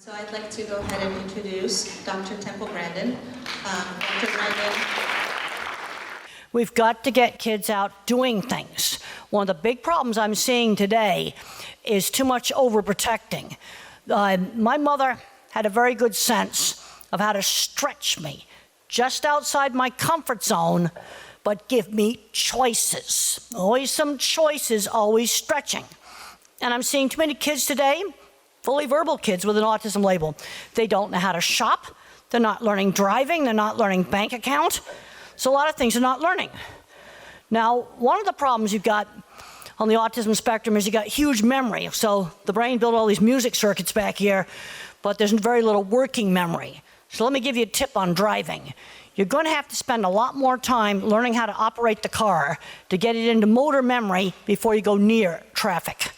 So I'd like to go ahead and introduce Dr. Temple Grandin. Dr. Grandin. We've got to get kids out doing things. One of the big problems I'm seeing today is too much overprotecting. My mother had a very good sense of how to stretch me just outside my comfort zone, but give me choices. Always some choices, always stretching. And I'm seeing too many kids today, fully verbal kids with an autism label. They don't know how to shop. They're not learning driving. They're not learning bank account. So a lot of things they're not learning. Now, one of the problems you've got on the autism spectrum is you got huge memory. So the brain built all these music circuits back here, but there's very little working memory. So let me give you a tip on driving. You're going to have to spend a lot more time learning how to operate the car to get it into motor memory before you go near traffic.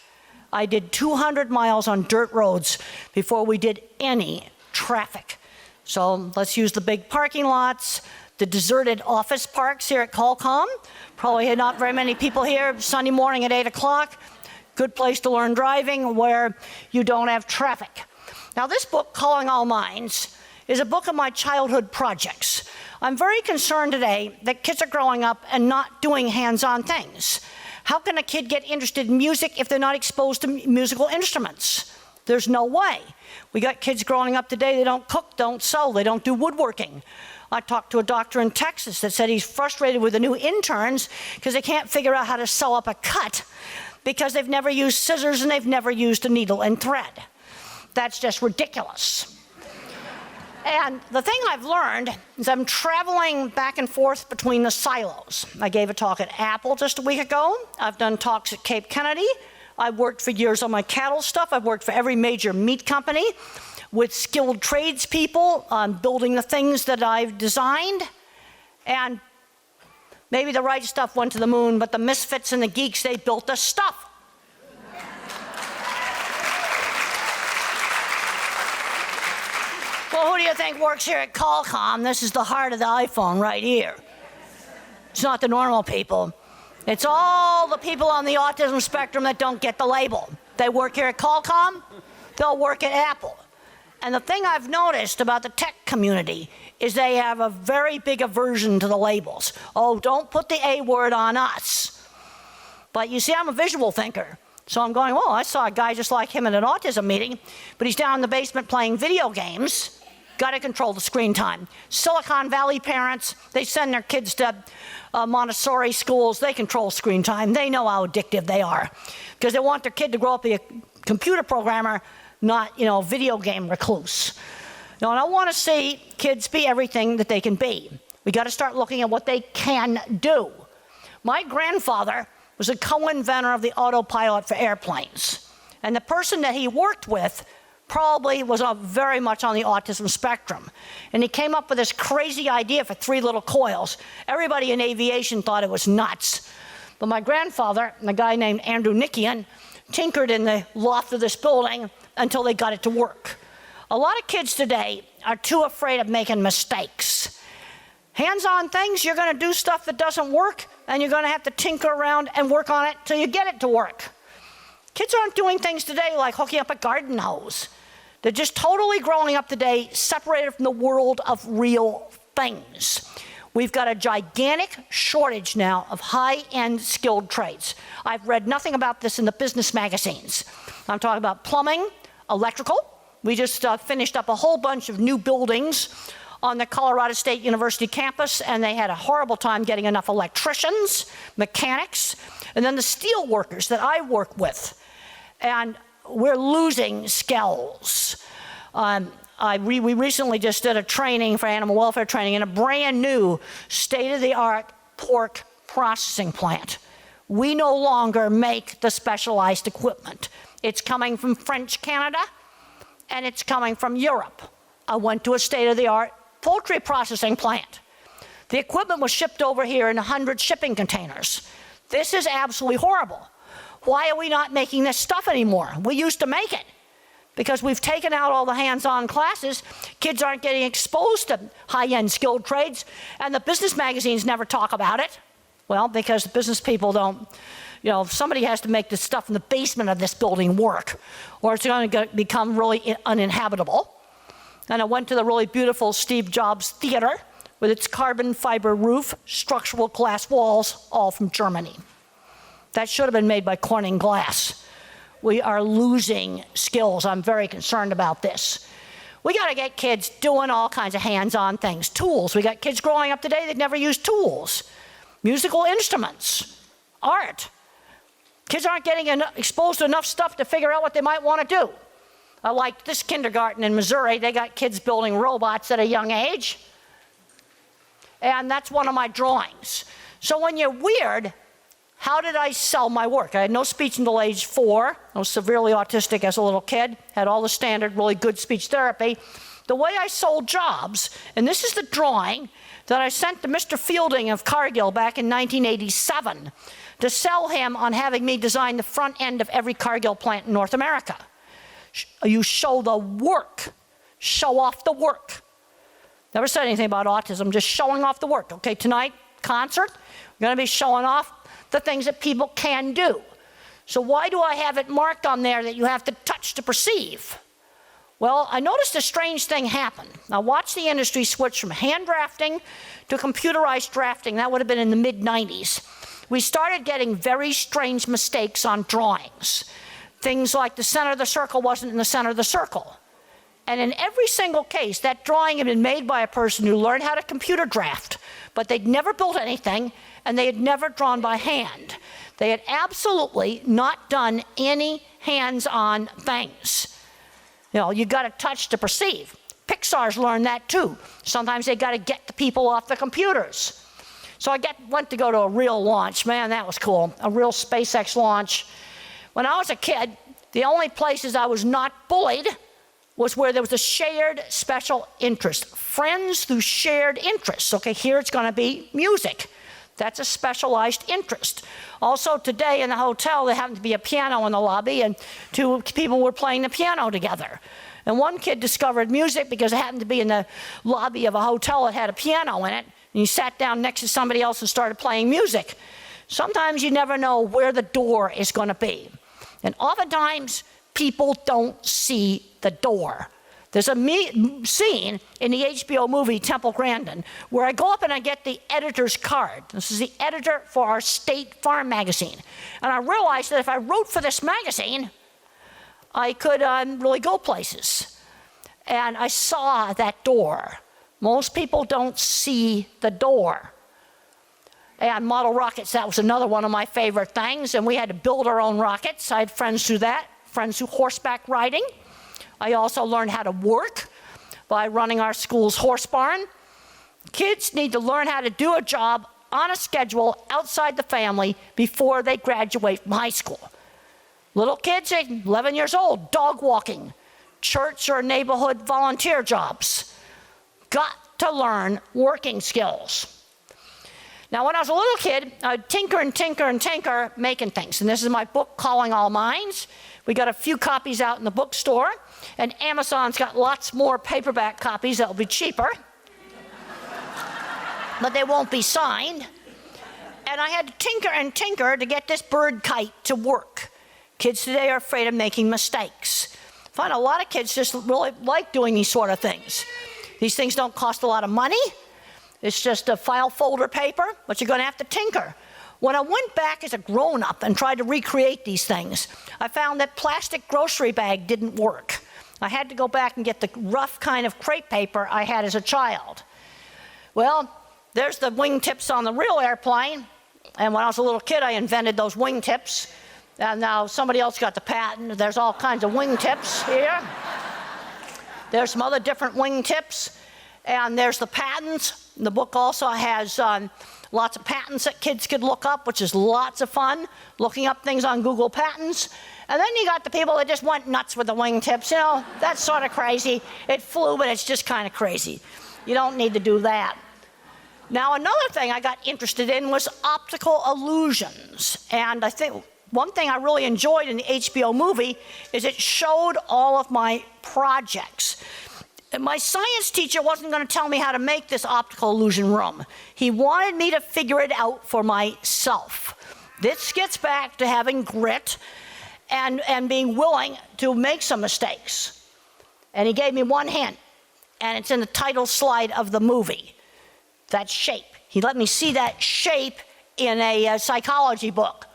I did 200 miles on dirt roads before we did any traffic. So let's use the big parking lots, the deserted office parks here at Qualcomm. Probably not very many people here Sunday morning at 8 o'clock. Good place to learn driving where you don't have traffic. Now this book, Calling All Minds, is a book of my childhood projects. I'm very concerned today that kids are growing up and not doing hands-on things. How can a kid get interested in music if they're not exposed to musical instruments? There's no way. We got kids growing up today, they don't cook, don't sew, they don't do woodworking. I talked to a doctor in Texas that said he's frustrated with the new interns because they can't figure out how to sew up a cut because they've never used scissors and they've never used a needle and thread. That's just ridiculous. And the thing I've learned is I'm traveling back and forth between the silos. I gave a talk at Apple just a week ago. I've done talks at Cape Kennedy. I've worked for years on my cattle stuff. I've worked for every major meat company with skilled tradespeople on building the things that I've designed. And maybe the right stuff went to the moon, but the misfits and the geeks, they built the stuff. Well, who do you think works here at Qualcomm? This is the heart of the iPhone right here. It's not the normal people. It's all the people on the autism spectrum that don't get the label. They work here at Qualcomm, they'll work at Apple. And the thing I've noticed about the tech community is they have a very big aversion to the labels. Oh, don't put the A word on us. But you see, I'm a visual thinker. So I'm going, well, I saw a guy just like him at an autism meeting, but he's down in the basement playing video games. Got to control the screen time. Silicon Valley parents, they send their kids to Montessori schools. They control screen time. They know how addictive they are because they want their kid to grow up be a computer programmer, not, video game recluse. Now, and I want to see kids be everything that they can be. We got to start looking at what they can do. My grandfather was a co-inventor of the autopilot for airplanes. And the person that he worked with probably was very much on the autism spectrum. And he came up with this crazy idea for 3 little coils. Everybody in aviation thought it was nuts. But my grandfather, and a guy named Andrew Nickian, tinkered in the loft of this building until they got it to work. A lot of kids today are too afraid of making mistakes. Hands-on things, you're going to do stuff that doesn't work, and you're going to have to tinker around and work on it till you get it to work. Kids aren't doing things today like hooking up a garden hose. They're just totally growing up today, separated from the world of real things. We've got a gigantic shortage now of high-end skilled trades. I've read nothing about this in the business magazines. I'm talking about plumbing, electrical. We just finished up a whole bunch of new buildings on the Colorado State University campus, and they had a horrible time getting enough electricians, mechanics, and then the steel workers that I work with. And we're losing skills. We recently just did a training for animal welfare training in a brand new state-of-the-art pork processing plant. We no longer make the specialized equipment. It's coming from French Canada, and it's coming from Europe. I went to a state-of-the-art poultry processing plant. The equipment was shipped over here in 100 shipping containers. This is absolutely horrible. Why are we not making this stuff anymore? We used to make it. Because we've taken out all the hands-on classes, kids aren't getting exposed to high-end skilled trades, and the business magazines never talk about it. Well, because the business people don't, somebody has to make the stuff in the basement of this building work, or it's going to become really uninhabitable. And I went to the really beautiful Steve Jobs Theater with its carbon fiber roof, structural glass walls, all from Germany. That should have been made by Corning Glass. We are losing skills. I'm very concerned about this. We got to get kids doing all kinds of hands-on things. Tools. We got kids growing up today that never use tools. Musical instruments. Art. Kids aren't getting exposed to enough stuff to figure out what they might want to do. I like this kindergarten in Missouri. They got kids building robots at a young age. And that's one of my drawings. So when you're weird, how did I sell my work? I had no speech until age 4. I was severely autistic as a little kid, had all the standard, really good speech therapy. The way I sold jobs, and this is the drawing that I sent to Mr. Fielding of Cargill back in 1987 to sell him on having me design the front end of every Cargill plant in North America. You show the work, show off the work. Never said anything about autism, just showing off the work. Okay, tonight, concert, we're going to be showing off the things that people can do. So why do I have it marked on there that you have to touch to perceive? Well, I noticed a strange thing happen. I watched the industry switch from hand drafting to computerized drafting. That would have been in the mid-90s. We started getting very strange mistakes on drawings. Things like the center of the circle wasn't in the center of the circle. And in every single case, that drawing had been made by a person who learned how to computer draft, but they'd never built anything, and they had never drawn by hand. They had absolutely not done any hands-on things. You got to touch to perceive. Pixar's learned that too. Sometimes they got to get the people off the computers. So I went to go to a real launch. Man, that was cool. A real SpaceX launch. When I was a kid, the only places I was not bullied was where there was a shared special interest. Friends through shared interests. Okay, here it's going to be music. That's a specialized interest. Also today in the hotel, there happened to be a piano in the lobby, and 2 people were playing the piano together. And one kid discovered music because it happened to be in the lobby of a hotel that had a piano in it, and he sat down next to somebody else and started playing music. Sometimes you never know where the door is going to be. And oftentimes, people don't see the door. There's a scene in the HBO movie Temple Grandin where I go up and I get the editor's card. This is the editor for our State Farm magazine. And I realized that if I wrote for this magazine, I could really go places. And I saw that door. Most people don't see the door. And model rockets, that was another one of my favorite things. And we had to build our own rockets. I had friends do that, friends who horseback riding. I also learned how to work by running our school's horse barn. Kids need to learn how to do a job on a schedule outside the family before they graduate from high school. Little kids, 11 years old, dog walking, church or neighborhood volunteer jobs. Got to learn working skills. Now, when I was a little kid, I'd tinker and tinker and tinker making things. And this is my book, Calling All Minds. We got a few copies out in the bookstore, and Amazon's got lots more paperback copies that'll be cheaper. But they won't be signed. And I had to tinker and tinker to get this bird kite to work. Kids today are afraid of making mistakes. I find a lot of kids just really like doing these sort of things. These things don't cost a lot of money. It's just a file folder paper, but you're going to have to tinker. When I went back as a grown-up and tried to recreate these things, I found that plastic grocery bag didn't work. I had to go back and get the rough kind of crepe paper I had as a child. Well, there's the wingtips on the real airplane, and when I was a little kid, I invented those wingtips, and now somebody else got the patent. There's all kinds of wingtips here. There's some other different wingtips, and there's the patents. The book also has lots of patents that kids could look up, which is lots of fun, looking up things on Google Patents. And then you got the people that just went nuts with the wingtips. That's sort of crazy. It flew, but it's just kind of crazy. You don't need to do that. Now, another thing I got interested in was optical illusions. And I think one thing I really enjoyed in the HBO movie is it showed all of my projects. My science teacher wasn't going to tell me how to make this optical illusion room. He wanted me to figure it out for myself. This gets back to having grit and being willing to make some mistakes. And he gave me one hint, and it's in the title slide of the movie, that shape. He let me see that shape in a psychology book.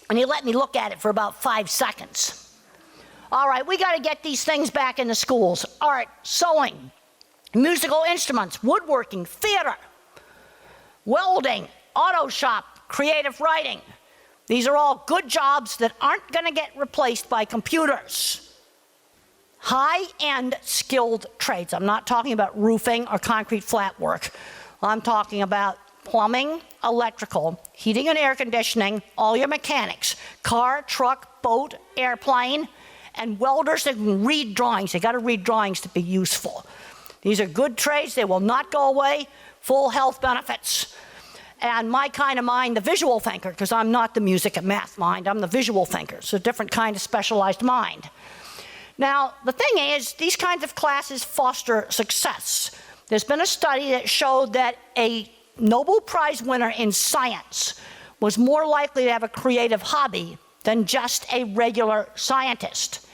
And he let me look at it for about 5 seconds. All right, we got to get these things back in the schools. Art, sewing, musical instruments, woodworking, theater, welding, auto shop, creative writing. These are all good jobs that aren't going to get replaced by computers. High-end skilled trades. I'm not talking about roofing or concrete flat work. I'm talking about plumbing, electrical, heating and air conditioning, all your mechanics, car, truck, boat, airplane, and welders that can read drawings. They got to read drawings to be useful. These are good trades. They will not go away. Full health benefits. And my kind of mind, the visual thinker, because I'm not the music and math mind, I'm the visual thinker. It's a different kind of specialized mind. Now, the thing is, these kinds of classes foster success. There's been a study that showed that a Nobel Prize winner in science was more likely to have a creative hobby than just a regular scientist.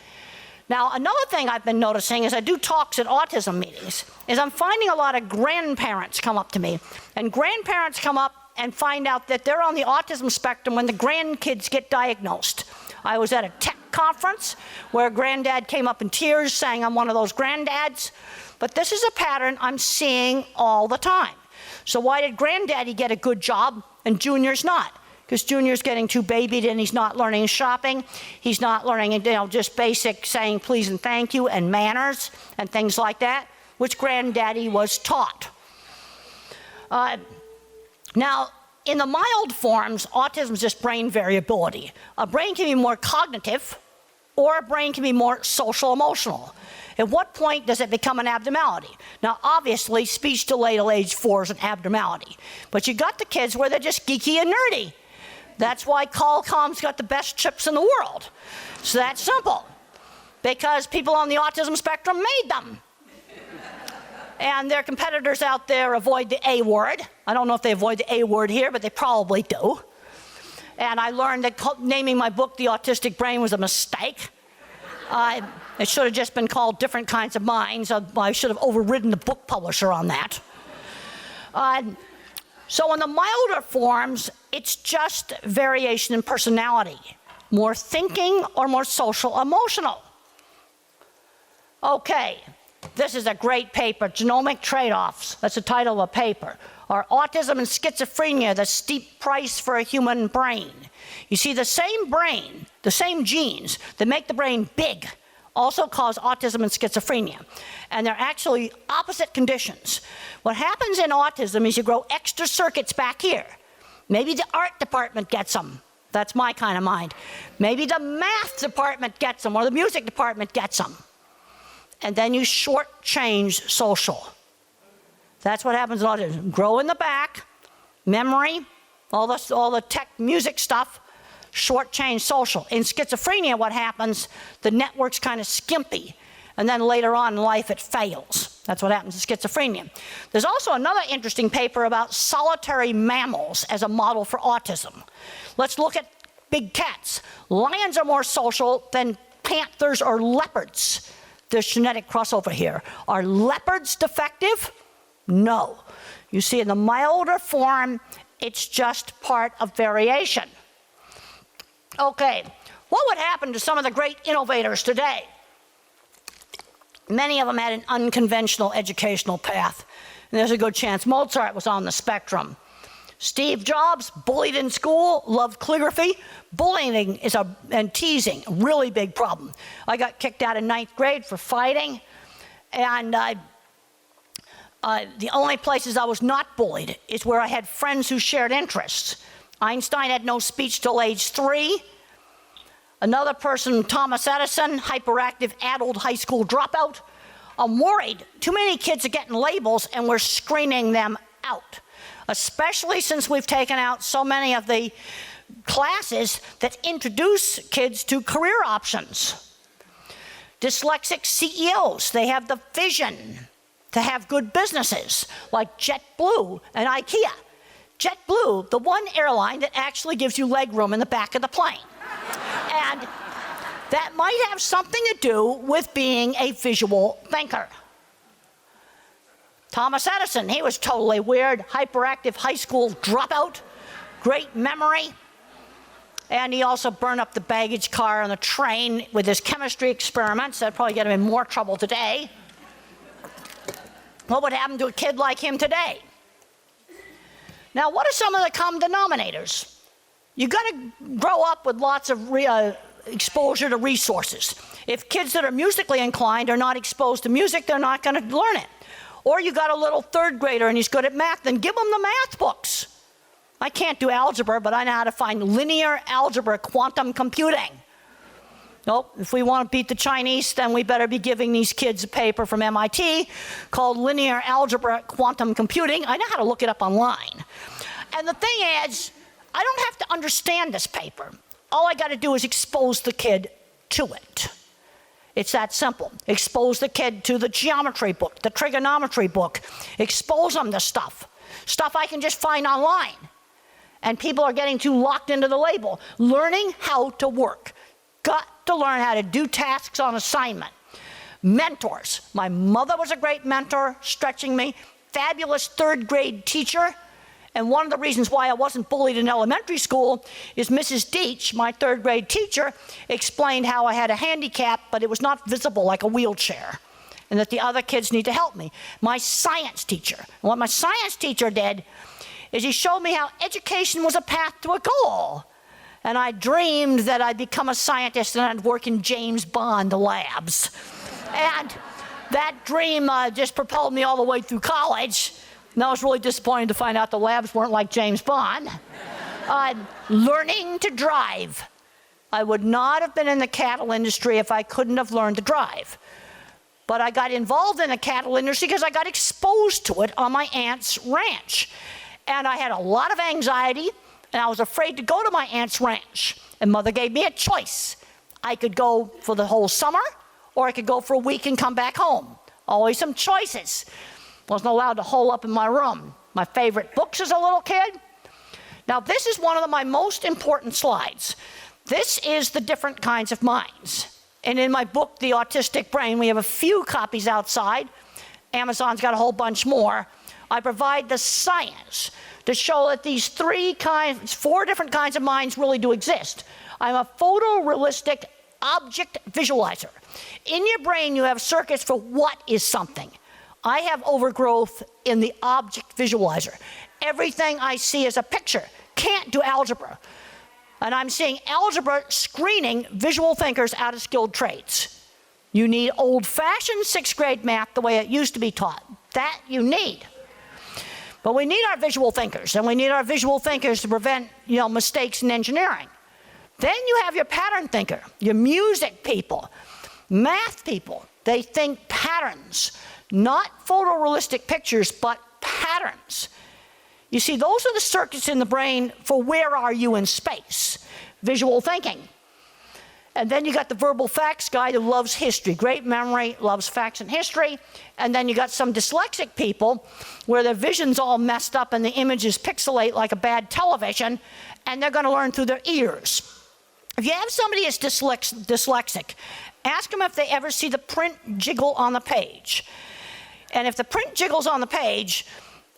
Now, another thing I've been noticing as I do talks at autism meetings is I'm finding a lot of grandparents come up to me. And grandparents come up and find out that they're on the autism spectrum when the grandkids get diagnosed. I was at a tech conference where Granddad came up in tears saying I'm one of those granddads. But this is a pattern I'm seeing all the time. So why did Granddaddy get a good job and Junior's not? Because Junior's getting too babied and he's not learning shopping. He's not learning, just basic saying please and thank you and manners and things like that, which Granddaddy was taught. Now, in the mild forms, autism is just brain variability. A brain can be more cognitive or a brain can be more social emotional. At what point does it become an abnormality? Now, obviously, speech delay till age 4 is an abnormality. But you got the kids where they're just geeky and nerdy. That's why Qualcomm's got the best chips in the world. So that's simple. Because people on the autism spectrum made them. And their competitors out there avoid the A word. I don't know if they avoid the A word here, but they probably do. And I learned that naming my book The Autistic Brain was a mistake. It should have just been called Different Kinds of Minds. I should have overridden the book publisher on that. So in the milder forms, it's just variation in personality. More thinking or more social emotional. Okay, this is a great paper, Genomic Trade-Offs. That's the title of a paper. Are autism and schizophrenia the steep price for a human brain? You see, the same brain, the same genes that make the brain big also cause autism and schizophrenia. And they're actually opposite conditions. What happens in autism is you grow extra circuits back here. Maybe the art department gets them. That's my kind of mind. Maybe the math department gets them or the music department gets them. And then you shortchange social. That's what happens in autism. Grow in the back, memory, all the tech music stuff, shortchange social. In schizophrenia, what happens, the network's kind of skimpy, and then later on in life it fails. That's what happens in schizophrenia. There's also another interesting paper about solitary mammals as a model for autism. Let's look at big cats. Lions are more social than panthers or leopards. There's genetic crossover here. Are leopards defective? No. You see, in the milder form, it's just part of variation. Okay, what would happen to some of the great innovators today? Many of them had an unconventional educational path. And there's a good chance Mozart was on the spectrum. Steve Jobs, bullied in school, loved calligraphy. Bullying and teasing, a really big problem. I got kicked out of 9th grade for fighting. And the only places I was not bullied is where I had friends who shared interests. Einstein had no speech till age 3. Another person, Thomas Edison, hyperactive adult high school dropout. I'm worried. Too many kids are getting labels and we're screening them out, especially since we've taken out so many of the classes that introduce kids to career options. Dyslexic CEOs, they have the vision to have good businesses like JetBlue and IKEA. JetBlue, the one airline that actually gives you leg room in the back of the plane. And that might have something to do with being a visual thinker. Thomas Edison, he was totally weird, hyperactive high school dropout, great memory. And he also burned up the baggage car on the train with his chemistry experiments. That'd probably get him in more trouble today. What would happen to a kid like him today? Now, what are some of the common denominators? You got to grow up with lots of exposure to resources. If kids that are musically inclined are not exposed to music, they're not going to learn it. Or you got a little third grader and he's good at math, then give him the math books. I can't do algebra, but I know how to find linear algebra, quantum computing. Nope, if we want to beat the Chinese, then we better be giving these kids a paper from MIT called Linear Algebra Quantum Computing. I know how to look it up online. And the thing is, I don't have to understand this paper. All I got to do is expose the kid to it. It's that simple. Expose the kid to the geometry book, the trigonometry book. Expose them to stuff I can just find online. And people are getting too locked into the label. Learning how to work. Got to learn how to do tasks on assignment. Mentors. My mother was a great mentor, stretching me. Fabulous third grade teacher. And one of the reasons why I wasn't bullied in elementary school is Mrs. Deach, my third grade teacher, explained how I had a handicap, but it was not visible like a wheelchair, and that the other kids need to help me. My science teacher. And what my science teacher did is he showed me how education was a path to a goal. And I dreamed that I'd become a scientist and I'd work in James Bond labs. And that dream just propelled me all the way through college. And I was really disappointed to find out the labs weren't like James Bond. Learning to drive. I would not have been in the cattle industry if I couldn't have learned to drive. But I got involved in the cattle industry because I got exposed to it on my aunt's ranch. And I had a lot of anxiety, and I was afraid to go to my aunt's ranch. And Mother gave me a choice. I could go for the whole summer, or I could go for a week and come back home. Always some choices. Wasn't allowed to hole up in my room. My favorite books as a little kid. Now, this is one of my most important slides. This is the different kinds of minds. And in my book, The Autistic Brain, we have a few copies outside. Amazon's got a whole bunch more. I provide the science to show that these four different kinds of minds really do exist. I'm a photorealistic object visualizer. In your brain, you have circuits for what is something. I have overgrowth in the object visualizer. Everything I see is a picture. Can't do algebra. And I'm seeing algebra screening visual thinkers out of skilled trades. You need old-fashioned sixth grade math the way it used to be taught. That you need. But we need our visual thinkers, and we need our visual thinkers to prevent, mistakes in engineering. Then you have your pattern thinker, your music people, math people. They think patterns, not photorealistic pictures, but patterns. You see, those are the circuits in the brain for where are you in space, visual thinking. And then you got the verbal facts guy who loves history, great memory, loves facts and history. And then you got some dyslexic people where their vision's all messed up and the images pixelate like a bad television, and they're going to learn through their ears. If you have somebody that's dyslexic, ask them if they ever see the print jiggle on the page. And if the print jiggles on the page,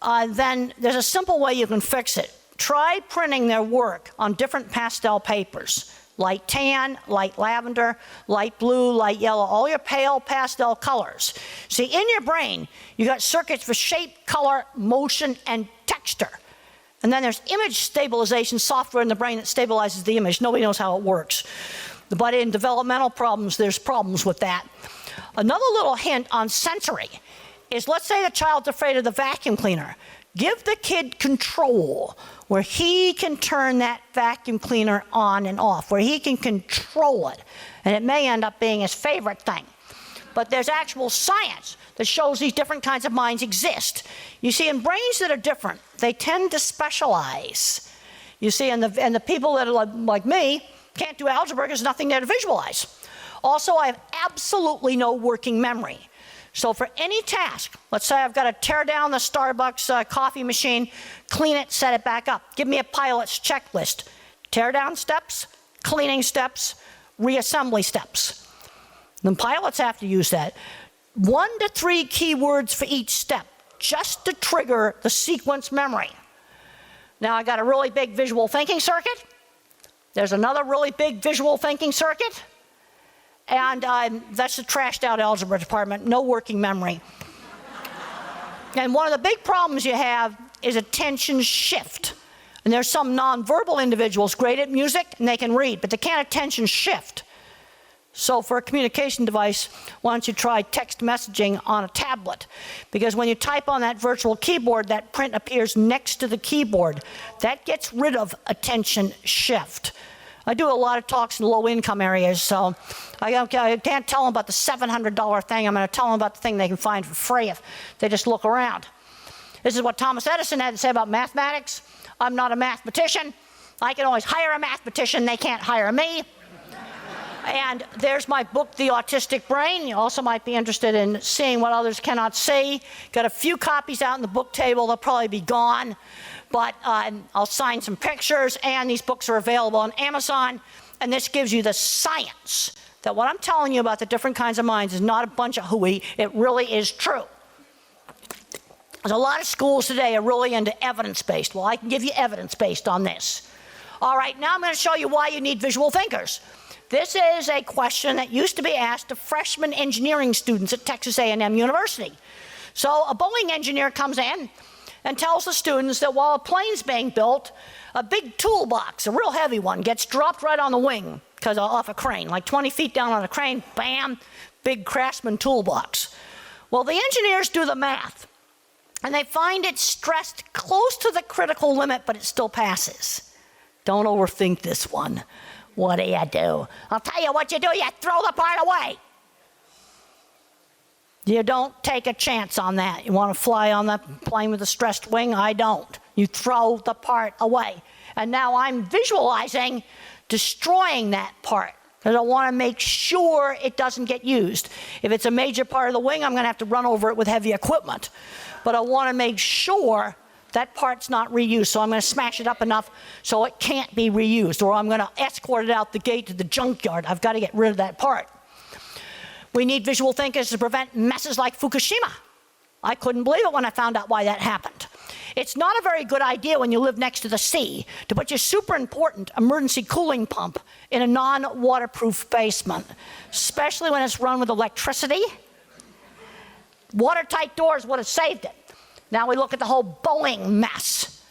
then there's a simple way you can fix it. Try printing their work on different pastel papers. Light tan, light lavender, light blue, light yellow, all your pale pastel colors. See, in your brain, you got circuits for shape, color, motion, and texture. And then there's image stabilization software in the brain that stabilizes the image. Nobody knows how it works. But in developmental problems, there's problems with that. Another little hint on sensory is, let's say the child's afraid of the vacuum cleaner. Give the kid control where he can turn that vacuum cleaner on and off, where he can control it. And it may end up being his favorite thing. But there's actual science that shows these different kinds of minds exist. You see, in brains that are different, they tend to specialize. You see, and the people that are like me can't do algebra because there's nothing there to visualize. Also, I have absolutely no working memory. So for any task, let's say I've got to tear down the Starbucks coffee machine, clean it, set it back up. Give me a pilot's checklist. Tear down steps, cleaning steps, reassembly steps. The pilots have to use that. 1 to 3 keywords for each step, just to trigger the sequence memory. Now I got a really big visual thinking circuit. There's another really big visual thinking circuit. And that's the trashed out algebra department, no working memory. And one of the big problems you have is attention shift. And there's some nonverbal individuals great at music and they can read, but they can't attention shift. So for a communication device, why don't you try text messaging on a tablet? Because when you type on that virtual keyboard, that print appears next to the keyboard. That gets rid of attention shift. I do a lot of talks in low-income areas, so I can't tell them about the $700 thing. I'm going to tell them about the thing they can find for free if they just look around. This is what Thomas Edison had to say about mathematics. I'm not a mathematician. I can always hire a mathematician. They can't hire me. And there's my book, The Autistic Brain. You also might be interested in seeing what others cannot see. Got a few copies out in the book table. They'll probably be gone. But I'll sign some pictures, and these books are available on Amazon. And this gives you the science that what I'm telling you about the different kinds of minds is not a bunch of hooey. It really is true. There's a lot of schools today are really into evidence-based. Well, I can give you evidence-based on this. All right, now I'm going to show you why you need visual thinkers. This is a question that used to be asked to freshman engineering students at Texas A&M University. So a Boeing engineer comes in and tells the students that while a plane's being built, a big toolbox, a real heavy one, gets dropped right on the wing because off a crane, like 20 feet down on a crane, bam, big Craftsman toolbox. Well, the engineers do the math, and they find it stressed close to the critical limit, but it still passes. Don't overthink this one. What do you do? I'll tell you what you do. You throw the part away. You don't take a chance on that. You want to fly on the plane with a stressed wing? I don't. You throw the part away. And now I'm visualizing destroying that part because I want to make sure it doesn't get used. If it's a major part of the wing, I'm going to have to run over it with heavy equipment. But I want to make sure that part's not reused, so I'm going to smash it up enough so it can't be reused, or I'm going to escort it out the gate to the junkyard. I've got to get rid of that part. We need visual thinkers to prevent messes like Fukushima. I couldn't believe it when I found out why that happened. It's not a very good idea when you live next to the sea to put your super important emergency cooling pump in a non-waterproof basement, especially when it's run with electricity. Watertight doors would have saved it. Now we look at the whole Boeing mess.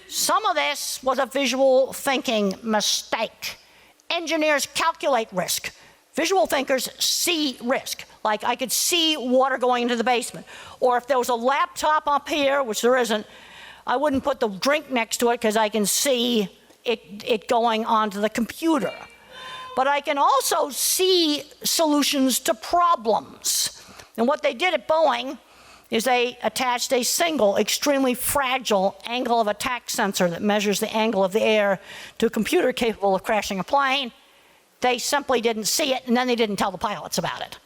Some of this was a visual thinking mistake. Engineers calculate risk. Visual thinkers see risk. Like I could see water going into the basement. Or if there was a laptop up here, which there isn't, I wouldn't put the drink next to it because I can see it going onto the computer. But I can also see solutions to problems. And what they did at Boeing is they attached a single, extremely fragile angle of attack sensor that measures the angle of the air to a computer capable of crashing a plane. They simply didn't see it, and then they didn't tell the pilots about it.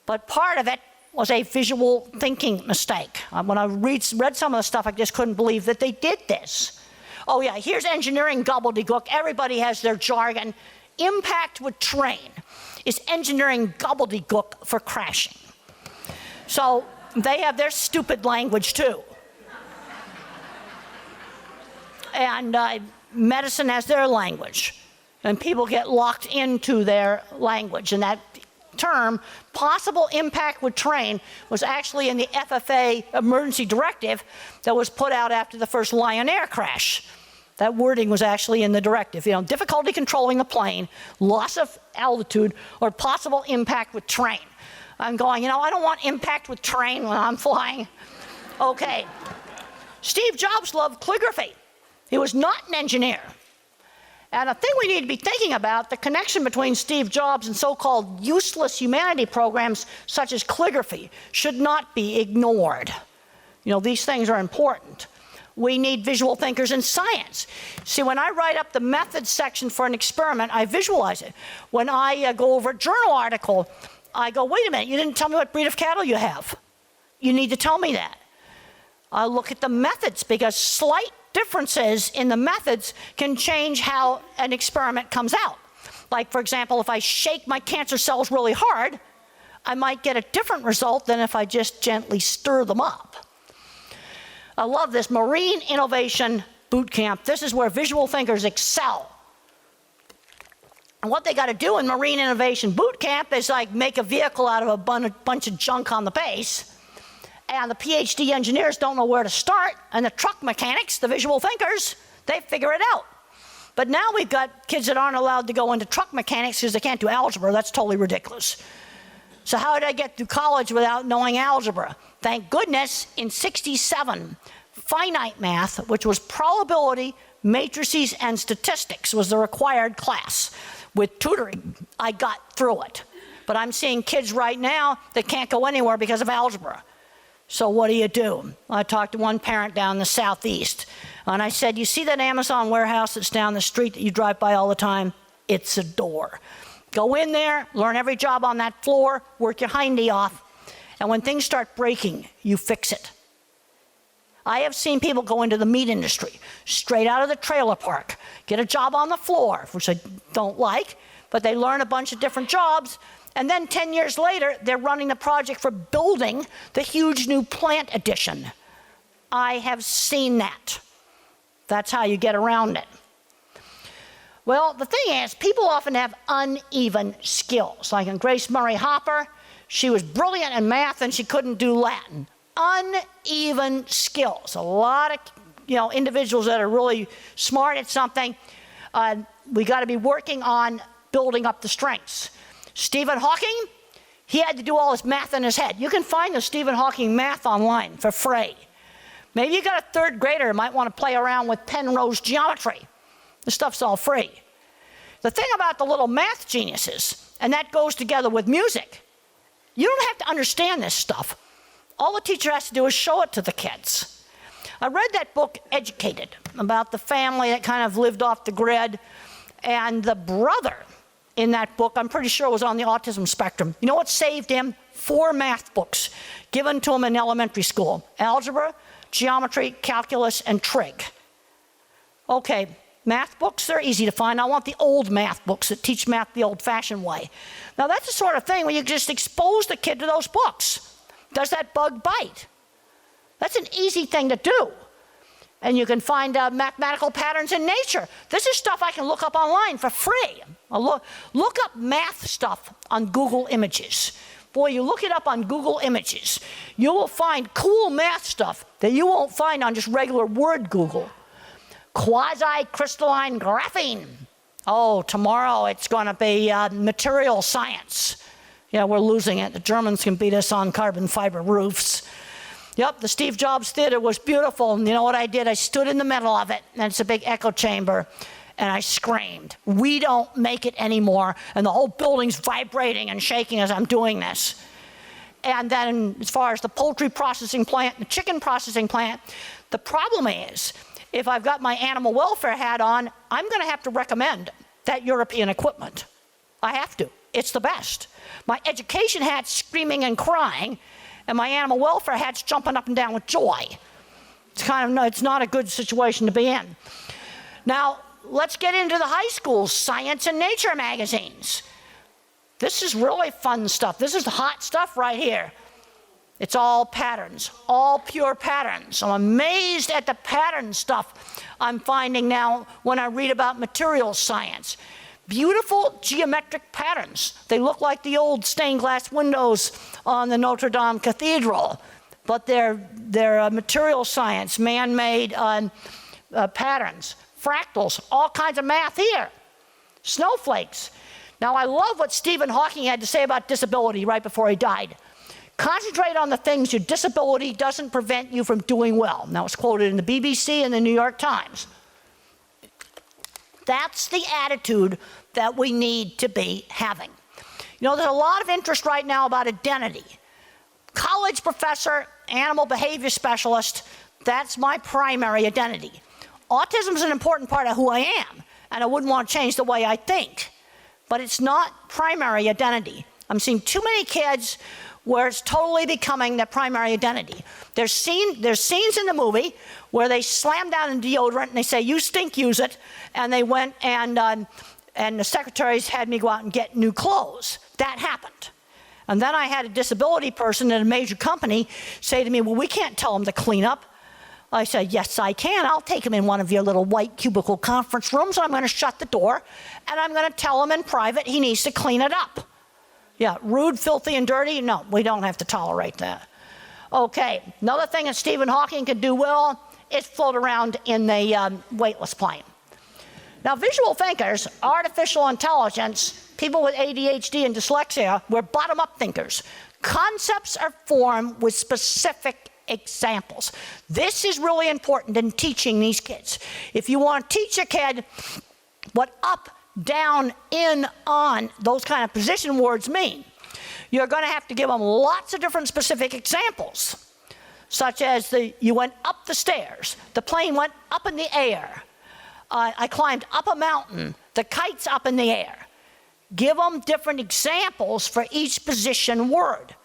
But part of it was a visual thinking mistake. When I read some of the stuff, I just couldn't believe that they did this. Oh yeah, here's engineering gobbledygook. Everybody has their jargon. Impact with train is engineering gobbledygook for crashing. So they have their stupid language too. And medicine has their language. And people get locked into their language. And that term, possible impact with train, was actually in the FFA emergency directive that was put out after the first Lion Air crash. That wording was actually in the directive. Difficulty controlling the plane, loss of altitude, or possible impact with train. I'm going, I don't want impact with train when I'm flying. Okay. Steve Jobs loved calligraphy. He was not an engineer. And a thing we need to be thinking about, the connection between Steve Jobs and so-called useless humanity programs such as calligraphy should not be ignored. These things are important. We need visual thinkers in science. See, when I write up the methods section for an experiment, I visualize it. When I go over a journal article, I go, wait a minute, you didn't tell me what breed of cattle you have. You need to tell me that. I look at the methods, because slight differences in the methods can change how an experiment comes out. Like, for example, if I shake my cancer cells really hard, I might get a different result than if I just gently stir them up. I love this Marine Innovation Boot Camp. This is where visual thinkers excel. And what they got to do in Marine Innovation Boot Camp is like make a vehicle out of a bunch of junk on the base. And the PhD engineers don't know where to start. And the truck mechanics, the visual thinkers, they figure it out. But now we've got kids that aren't allowed to go into truck mechanics because they can't do algebra. That's totally ridiculous. So how did I get through college without knowing algebra? Thank goodness, in '67, finite math, which was probability, matrices, and statistics, was the required class. With tutoring, I got through it. But I'm seeing kids right now that can't go anywhere because of algebra. So what do? I talked to one parent down in the southeast, and I said, you see that Amazon warehouse that's down the street that you drive by all the time? It's a door. Go in there, learn every job on that floor, work your hindy off, and when things start breaking, you fix it. I have seen people go into the meat industry, straight out of the trailer park, get a job on the floor, which I don't like, but they learn a bunch of different jobs, and then 10 years later, they're running the project for building the huge new plant addition. I have seen that. That's how you get around it. Well, the thing is, people often have uneven skills. Like in Grace Murray Hopper, she was brilliant in math and she couldn't do Latin. Uneven skills. A lot of individuals that are really smart at something, we got to be working on building up the strengths. Stephen Hawking, he had to do all his math in his head. You can find the Stephen Hawking math online for free. Maybe you got a third grader who might want to play around with Penrose geometry. The stuff's all free. The thing about the little math geniuses, and that goes together with music, you don't have to understand this stuff. All the teacher has to do is show it to the kids. I read that book, Educated, about the family that kind of lived off the grid, and the brother in that book, I'm pretty sure, was on the autism spectrum. You know what saved him? 4 math books given to him in elementary school. Algebra, geometry, calculus, and trig. Okay, math books, they're easy to find. I want the old math books that teach math the old-fashioned way. Now, that's the sort of thing where you just expose the kid to those books. Does that bug bite? That's an easy thing to do. And you can find mathematical patterns in nature. This is stuff I can look up online for free. Look up math stuff on Google Images. Boy, you look it up on Google Images, you will find cool math stuff that you won't find on just regular word Google. Quasi-crystalline graphene. Oh, tomorrow it's going to be material science. Yeah, we're losing it. The Germans can beat us on carbon fiber roofs. Yep, the Steve Jobs Theater was beautiful. And you know what I did? I stood in the middle of it, and it's a big echo chamber, and I screamed, "We don't make it anymore." And the whole building's vibrating and shaking as I'm doing this. And then as far as the poultry processing plant, the chicken processing plant, the problem is, if I've got my animal welfare hat on, I'm going to have to recommend that European equipment. I have to. It's the best. My education hat's screaming and crying, and my animal welfare hat's jumping up and down with joy. It's not a good situation to be in. Now, let's get into the high school science and nature magazines. This is really fun stuff. This is the hot stuff right here. It's all patterns, all pure patterns. I'm amazed at the pattern stuff I'm finding now when I read about materials science. Beautiful geometric patterns. They look like the old stained glass windows on the Notre Dame Cathedral, but they're material science, man-made patterns. Fractals, all kinds of math here. Snowflakes. Now, I love what Stephen Hawking had to say about disability right before he died. Concentrate on the things your disability doesn't prevent you from doing well. Now, it's quoted in the BBC and the New York Times. That's the attitude that we need to be having. You know, there's a lot of interest right now about identity. College professor, animal behavior specialist, that's my primary identity. Autism is an important part of who I am, and I wouldn't want to change the way I think. But it's not primary identity. I'm seeing too many kids where it's totally becoming their primary identity. There's scenes in the movie where they slam down in deodorant and they say, "You stink, use it." And they went and the secretaries had me go out and get new clothes. That happened. And then I had a disability person at a major company say to me, "Well, we can't tell them to clean up." I said, "Yes, I can. I'll take him in one of your little white cubicle conference rooms, and I'm going to shut the door, and I'm going to tell him in private he needs to clean it up." Yeah, rude, filthy, and dirty? No, we don't have to tolerate that. Okay, another thing that Stephen Hawking could do well is float around in the weightless plane. Now, visual thinkers, artificial intelligence, people with ADHD and dyslexia, we're bottom-up thinkers. Concepts are formed with specific examples. This is really important in teaching these kids. If you want to teach a kid what up, down, in, on, those kind of position words mean, you're going to have to give them lots of different specific examples, such as you went up the stairs, the plane went up in the air, I climbed up a mountain, the kite's up in the air. Give them different examples for each position word.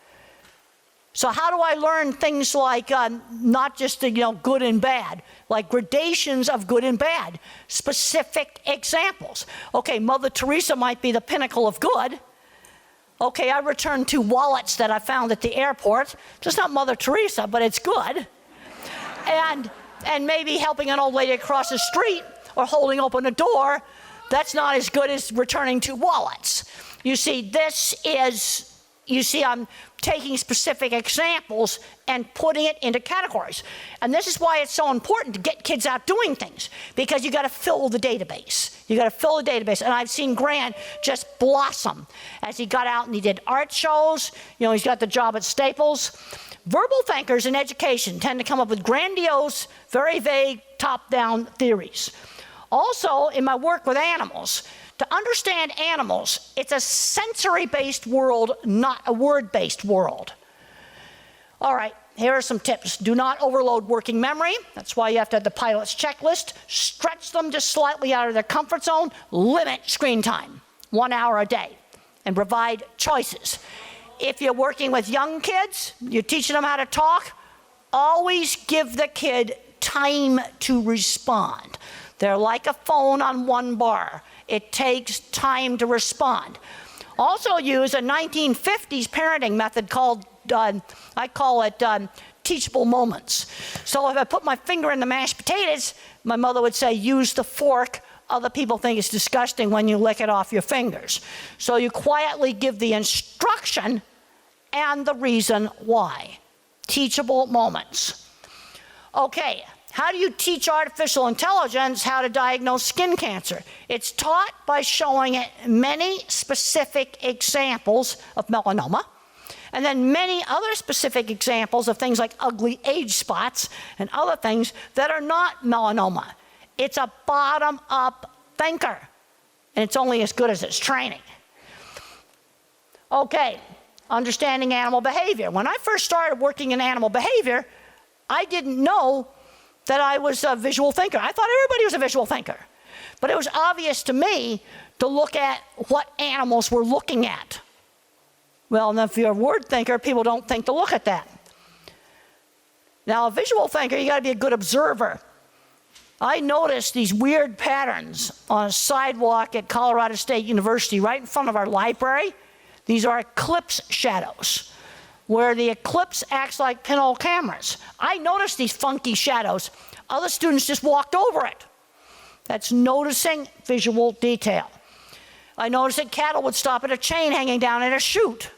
So how do I learn things like not just the good and bad, like gradations of good and bad, specific examples? Okay, Mother Teresa might be the pinnacle of good. Okay, I returned 2 wallets that I found at the airport. Just not Mother Teresa, but it's good. And maybe helping an old lady across the street or holding open a door, that's not as good as returning 2 wallets. You see, I'm taking specific examples and putting it into categories. And this is why it's so important to get kids out doing things, because you got to fill the database. You got to fill the database. And I've seen Grant just blossom as he got out and he did art shows. He's got the job at Staples. Verbal thinkers in education tend to come up with grandiose, very vague, top-down theories. Also, in my work with animals, to understand animals, it's a sensory-based world, not a word-based world. All right, here are some tips. Do not overload working memory. That's why you have to have the pilot's checklist. Stretch them just slightly out of their comfort zone. Limit screen time, 1 hour a day, and provide choices. If you're working with young kids, you're teaching them how to talk, always give the kid time to respond. They're like a phone on 1 bar. It takes time to respond. Also use a 1950s parenting method called, I call it teachable moments. So if I put my finger in the mashed potatoes, my mother would say, "Use the fork." Other people think it's disgusting when you lick it off your fingers. So you quietly give the instruction and the reason why. Teachable moments. Okay. How do you teach artificial intelligence how to diagnose skin cancer? It's taught by showing it many specific examples of melanoma, and then many other specific examples of things like ugly age spots and other things that are not melanoma. It's a bottom-up thinker, and it's only as good as its training. Okay, understanding animal behavior. When I first started working in animal behavior, I didn't know that I was a visual thinker. I thought everybody was a visual thinker. But it was obvious to me to look at what animals were looking at. Well, and if you're a word thinker, people don't think to look at that. Now, a visual thinker, you got to be a good observer. I noticed these weird patterns on a sidewalk at Colorado State University right in front of our library. These are eclipse shadows, where the eclipse acts like pinhole cameras. I noticed these funky shadows. Other students just walked over it. That's noticing visual detail. I noticed that cattle would stop at a chain hanging down at a chute.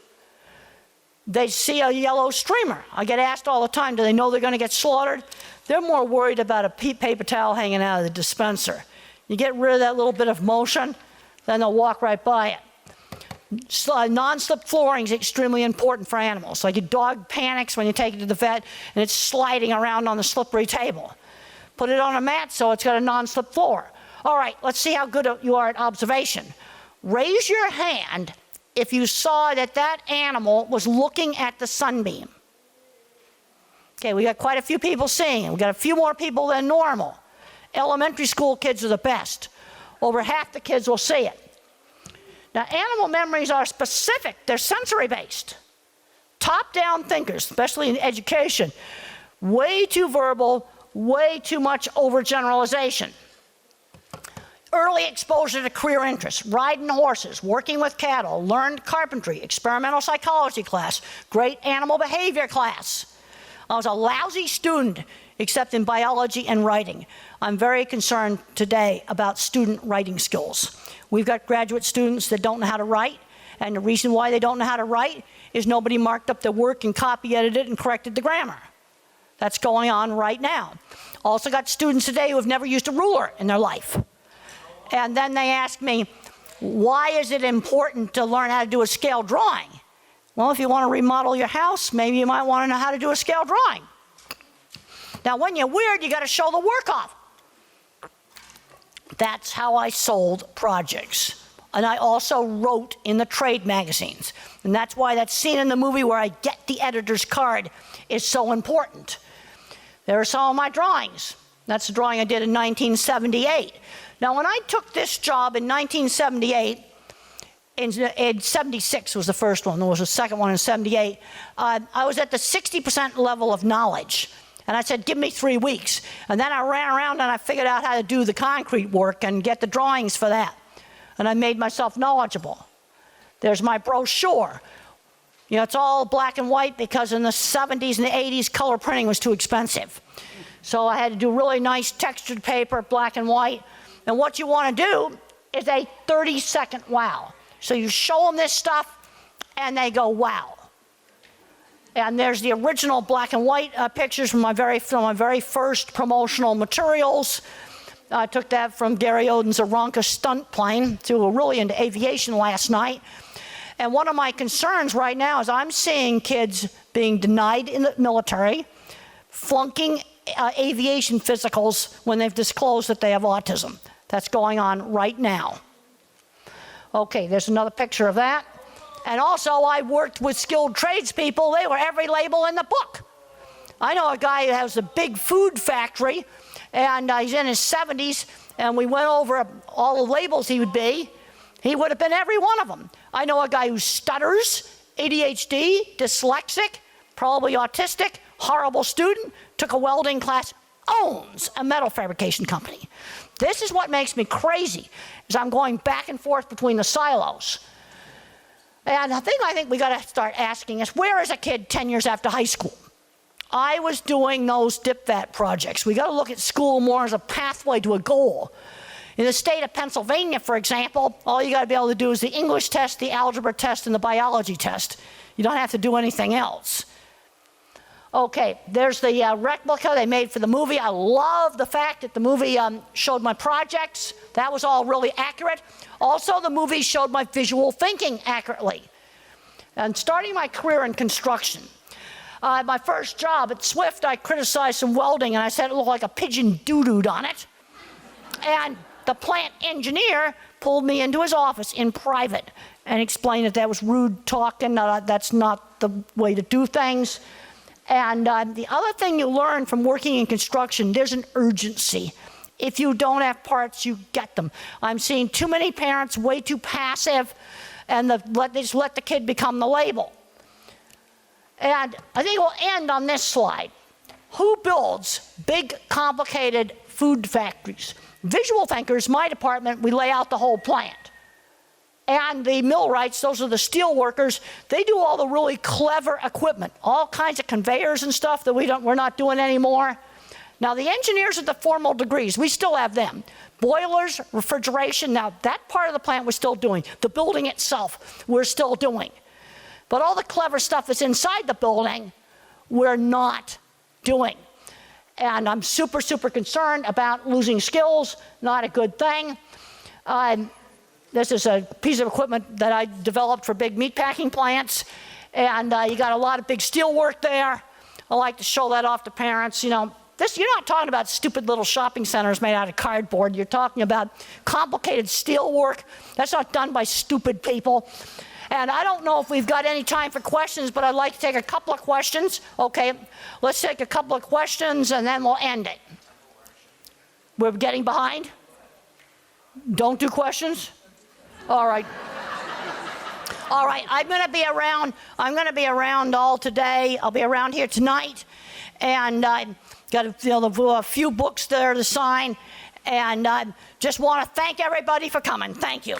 They'd see a yellow streamer. I get asked all the time, do they know they're going to get slaughtered? They're more worried about a paper towel hanging out of the dispenser. You get rid of that little bit of motion, then they'll walk right by it. Non-slip flooring is extremely important for animals. Like a dog panics when you take it to the vet and it's sliding around on the slippery table. Put it on a mat so it's got a non-slip floor. All right, let's see how good you are at observation. Raise your hand if you saw that animal was looking at the sunbeam. Okay, we got quite a few people seeing it. We got a few more people than normal. Elementary school kids are the best. Over half the kids will see it. Now, animal memories are specific. They're sensory-based. Top-down thinkers, especially in education, way too verbal, way too much overgeneralization. Early exposure to career interests, riding horses, working with cattle, learned carpentry, experimental psychology class, great animal behavior class. I was a lousy student, except in biology and writing. I'm very concerned today about student writing skills. We've got graduate students that don't know how to write, and the reason why they don't know how to write is nobody marked up their work and copy edited and corrected the grammar. That's going on right now. Also got students today who have never used a ruler in their life. And then they ask me, why is it important to learn how to do a scale drawing? Well, if you want to remodel your house, maybe you might want to know how to do a scale drawing. Now, when you're weird, you got to show the work off. That's how I sold projects. And I also wrote in the trade magazines. And that's why that scene in the movie where I get the editor's card is so important. There are some of my drawings. That's the drawing I did in 1978. Now, when I took this job in 1978, in 76 was the first one, there was a second one in 78, I was at the 60% level of knowledge. And I said, give me 3 weeks. And then I ran around and I figured out how to do the concrete work and get the drawings for that. And I made myself knowledgeable. There's my brochure. You know, it's all black and white because in the 70s and the 80s, color printing was too expensive. So I had to do really nice textured paper, black and white. And what you want to do is a 30-second wow. So you show them this stuff, and they go, wow. And there's the original black and white pictures from my very first promotional materials. I took that from Gary Oden's Aronka stunt plane, who were really into aviation last night. And one of my concerns right now is I'm seeing kids being denied in the military, flunking aviation physicals when they've disclosed that they have autism. That's going on right now. Okay, there's another picture of that. And also, I worked with skilled tradespeople. They were every label in the book. I know a guy who has a big food factory, and he's in his 70s, and we went over all the labels he would be. He would have been every one of them. I know a guy who stutters, ADHD, dyslexic, probably autistic, horrible student, took a welding class, owns a metal fabrication company. This is what makes me crazy, is I'm going back and forth between the silos. And I think we got to start asking us, where is a kid 10 years after high school? I was doing those DipVat projects. We got to look at school more as a pathway to a goal. In the state of Pennsylvania, for example, all you got to be able to do is the English test, the algebra test, and the biology test. You don't have to do anything else. Okay, there's the replica they made for the movie. I love the fact that the movie showed my projects. That was all really accurate. Also, the movie showed my visual thinking accurately. And starting my career in construction, my first job at Swift, I criticized some welding, and I said it looked like a pigeon doo-dooed on it. And the plant engineer pulled me into his office in private and explained that was rude talk and that's not the way to do things. And the other thing you learn from working in construction, there's an urgency. If you don't have parts, you get them. I'm seeing too many parents way too passive, and they just let the kid become the label. And I think we'll end on this slide. Who builds big, complicated food factories? Visual thinkers, my department, we lay out the whole plant. And the millwrights, those are the steel workers, they do all the really clever equipment, all kinds of conveyors and stuff that we're not doing anymore. Now, the engineers at the formal degrees, we still have them. Boilers, refrigeration, now that part of the plant we're still doing. The building itself, we're still doing. But all the clever stuff that's inside the building, we're not doing. And I'm super, super concerned about losing skills, not a good thing. This is a piece of equipment that I developed for big meatpacking plants, and you got a lot of big steel work there. I like to show that off to parents. You know, you're not talking about stupid little shopping centers made out of cardboard. You're talking about complicated steel work. That's not done by stupid people. And I don't know if we've got any time for questions, but I'd like to take a couple of questions. Okay, let's take a couple of questions, and then we'll end it. We're getting behind? Don't do questions? All right. All right, I'm going to be around. I'm going to be around all today. I'll be around here tonight, and I've got a few books there to sign, and I just want to thank everybody for coming. Thank you.